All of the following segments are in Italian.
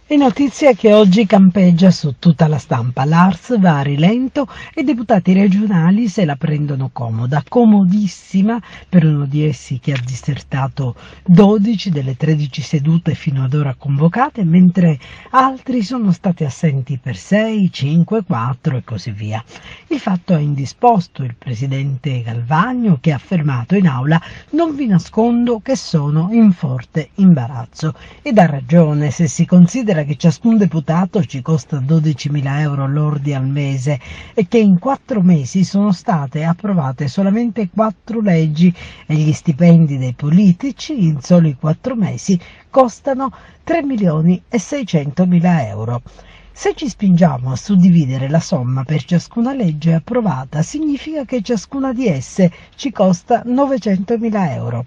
È notizia che oggi campeggia su tutta la stampa. L'Ars va a rilento e i deputati regionali se la prendono comoda, comodissima per uno di essi che ha disertato 12 delle 13 sedute fino ad ora convocate, mentre altri sono stati assenti per 6, 5, 4 e così via. Il fatto ha indisposto il presidente Galvagno, che ha affermato in aula: non vi nascondo che sono in forte imbarazzo, ed ha ragione se si considera che ciascun deputato ci costa 12.000 euro lordi al mese e che in 4 mesi sono state approvate solamente 4 leggi e gli stipendi dei politici in soli 4 mesi costano 3.600.000 euro. Se ci spingiamo a suddividere la somma per ciascuna legge approvata, significa che ciascuna di esse ci costa 900.000 euro.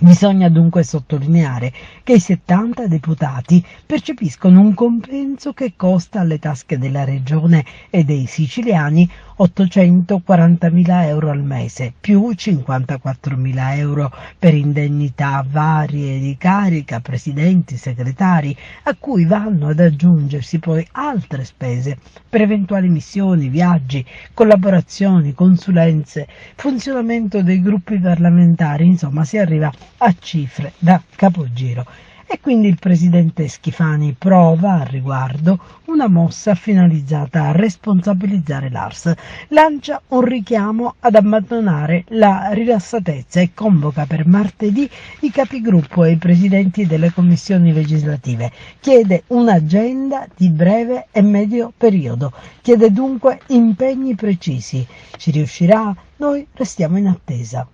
Bisogna dunque sottolineare che i 70 deputati percepiscono un compenso che costa alle tasche della regione e dei siciliani 840.000 euro al mese, più 54.000 euro per indennità varie di carica, presidenti, segretari, a cui vanno ad aggiungersi poi altre spese per eventuali missioni, viaggi, collaborazioni, consulenze, funzionamento dei gruppi parlamentari, insomma si arriva a cifre da capogiro. E quindi il presidente Schifani prova al riguardo una mossa finalizzata a responsabilizzare l'Ars, lancia un richiamo ad abbandonare la rilassatezza e convoca per martedì i capigruppo e i presidenti delle commissioni legislative, chiede un'agenda di breve e medio periodo, chiede dunque impegni precisi. Ci riuscirà? Noi restiamo in attesa.